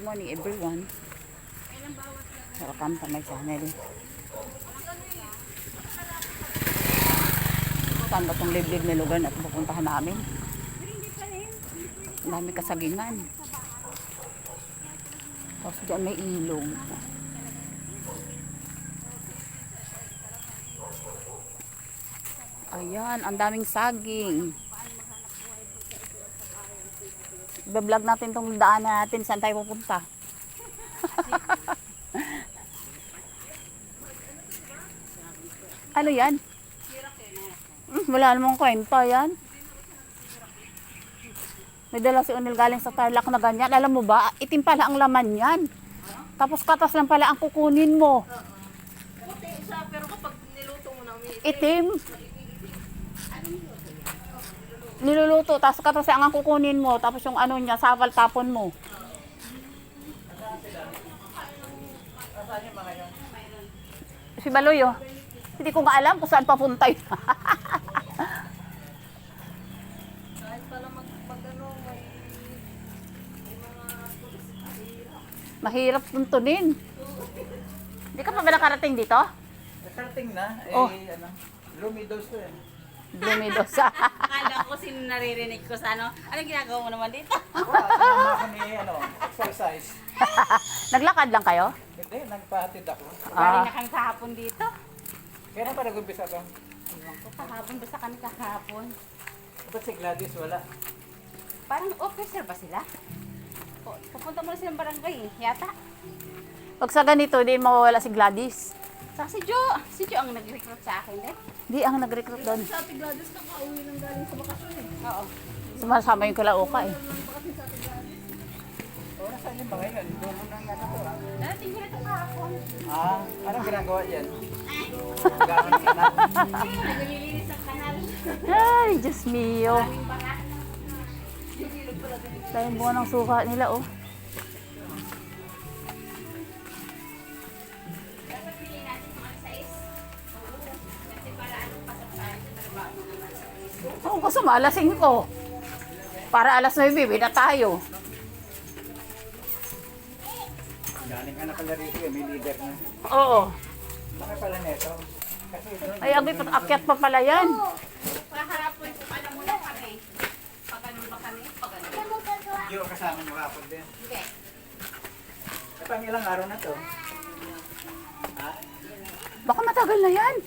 Good morning everyone. Welcome to my channel. Saan ba itong liblib na lugar na pupuntahan namin? Ang dami kasagingan. Tapos dyan may ilog. Ayan, ang daming saging. I-vlog natin itong daan natin. Saan tayo pupunta? Ano yan? Wala namang kwenta yan. May dala si Unil galing sa Tarlac na ganyan. Alam mo ba, itim pala ang laman yan. Tapos katas lang pala ang kukunin mo. Pero kapag niluto mo na Itim. Niluluto, tapos katas lang ang kukunin mo. Tapos yung ano niya, saval tapon mo. Si Baloy, oh. Hindi ko nga alam kung saan papunta yun. kahit pala may mga Mahirap tuntunin. Hindi ka pa ba nakarating dito? Nakarating na. Oh. Ano, lumidos to eh. Blumidos. Akala ko sino naririnig ko sa ano. Anong ginagawa mo naman dito? Kasama ko ni exercise. Naglakad lang kayo? Hindi, nagpahatid ako. Bali na kami kahapon dito. Kailan pa nag-umpisa to? Kahapon, basta kami kahapon. Ba't si Gladys wala? Parang officer ba sila? Pupunta muna silang barangay yata. Pag sa ganito, hindi mawawala si Gladys. Saka si Jo ang nag-recruit sa akin eh. Di ang nag-recruit doon. Sa Ate Gladys nakauwi nang galing sa bakasyon eh. Oo. Sumasama yung kalauka eh. O, nasaan yung ba ngayon? Doon mo nang ano to ah. Darating ko na ito kahapon. Anong ginagawa dyan? Gamit ka na. Naglilinis ang kanal. Ay, Diyos mio. Maraming baha. Tayong buwan ng suka nila, oh. Dapat piliin natin kung ano size. Kasi para anong pasok tayo sa trabaho mo naman sa police. Kung gusto mo, alas 5. Para alas 9, bibi na tayo. Galing ka na pala rito eh, may leader na. Oo. Bakit pala neto? Kasi doon. Ay, akyat pa pala yan. Kahapon kung alam mo na kami. Pag ganun ba kami? Pag ganun. Yung kasama mo kapag din. Hindi. Eh, pang ilang araw na to? Baka matagal na yan.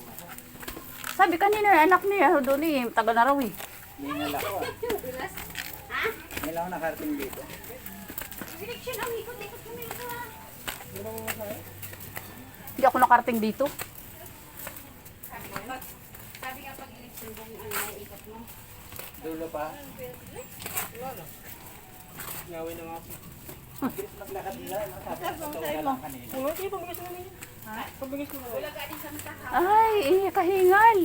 Sabi kanina, anak niya, doon eh, tagal na raw eh. Hindi nila ako ah. Ha? Hindi lang ako nakarating dito. Direksyon ang ikot-ikot kami ito ha. Hindi ako nakarating dito. Sabi nga pag eleksyon kung ano na ikot mo. Dulo pa. Ngawin na nga ako. Naglakad nila, no? Sabi ko, totoo lang kanina. Wala ka din kami kahapon. Ay, kahingal.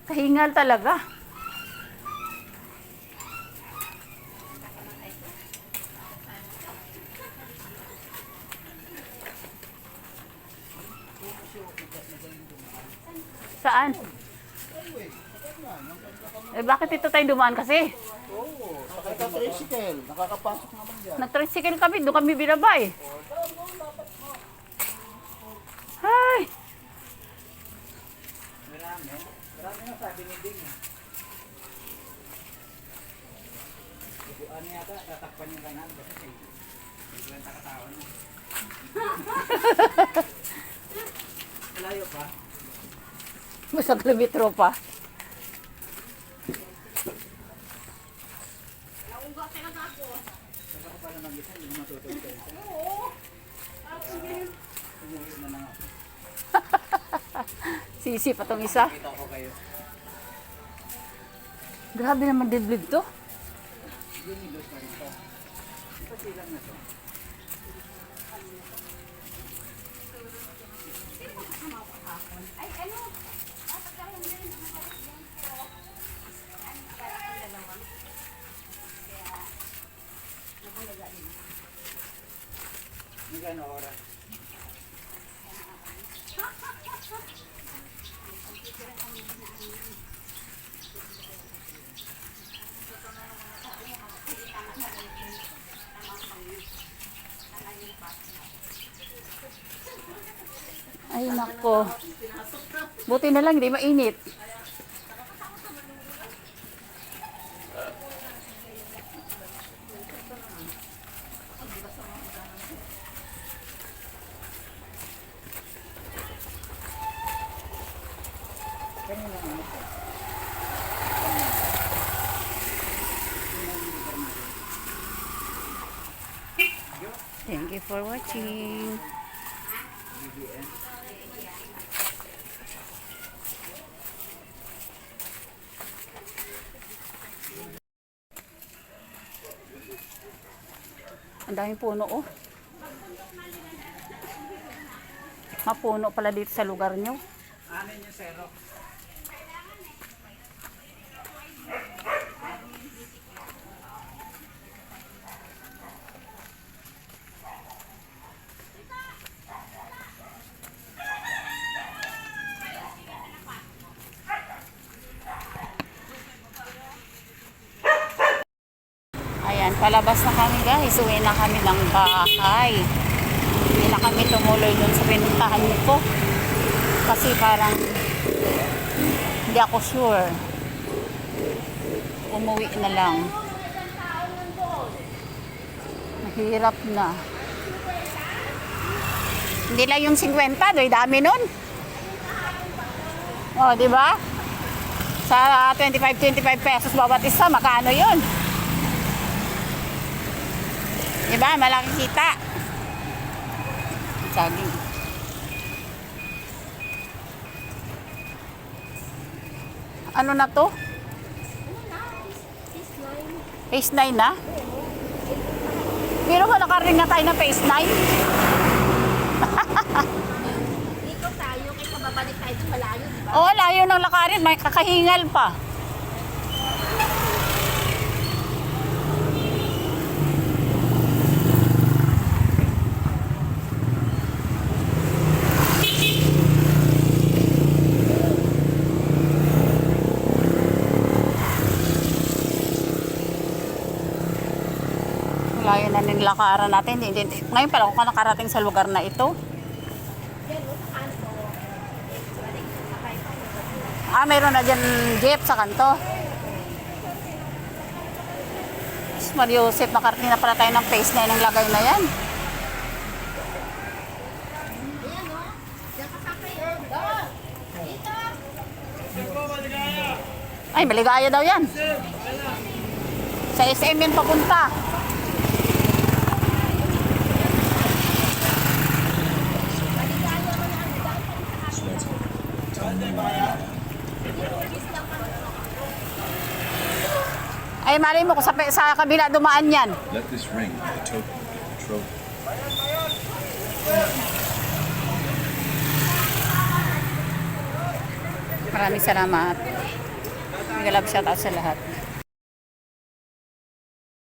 Kahingal talaga. Saan? Eh bakit ito tayo dumaan kasi? Oo, naka-tricycle. Nakakapasok naman dyan. Nag-tricycle kami, doon kami binaba eh. Ay! Marami. Marami na sabi ni Ding. Ano yata, tatakpan yung kanal. Kasi biglang takatawan mo. Malayo pa. Basta kilometro pa. Nauga talaga ako. Saka ko pala mag-isa, hindi mo matutuloy kayo. Oo. Umuwi na lang ako. Sisi pa tong isa. Kita ko kayo. Grabe naman deadlift to. Lumidos na rin pa. Pasilang na to. Ay, ano? Pagkain din. Nakakalit din. Pero, ano, parang ang dalawa. Kaya, nabulaga din. Magkano oras? ko. Buti na lang, hindi mainit. Thank you for watching. Ang daming puno, oh. Mapuno pala dito sa lugar nyo. Ano yung zero? Ayan, palabas na kami guys. Uwi na kami ng bahay. Hindi na kami tumuloy dun sa pinuntahan ko. Kasi parang hindi ako sure. Umuwi na lang. Mahirap na. Hindi lang yung 50, doy dami nun. Oh, di ba? Sa 25 pesos bawat isa, magkano yun? Di ba? Malaki kita. Saging. Ano na to? Phase 9 na? Pero ba nakaring na tayo ng phase 9? Dito tayo, kaysa babalik tayo sa malayo, di ba? Oo, layo ng lakarin. May kakahingal pa. Layo na ng lakaran natin. Ngayon pala ako nakarating sa lugar na ito. Ah, mayroon na dyan jeep sa kanto. Mario Joseph, nakarating na pala tayo ng phase 9 ng lagay na yan. Ayan, o. Diyan ka sa kayo. Dito. Ay, maligaya daw yan. Sa SM yun papunta. Ay, malay mo, kung sa kabila dumaan yan. Let this ring be a token of your control. Maraming salamat. May galab shout out sa lahat.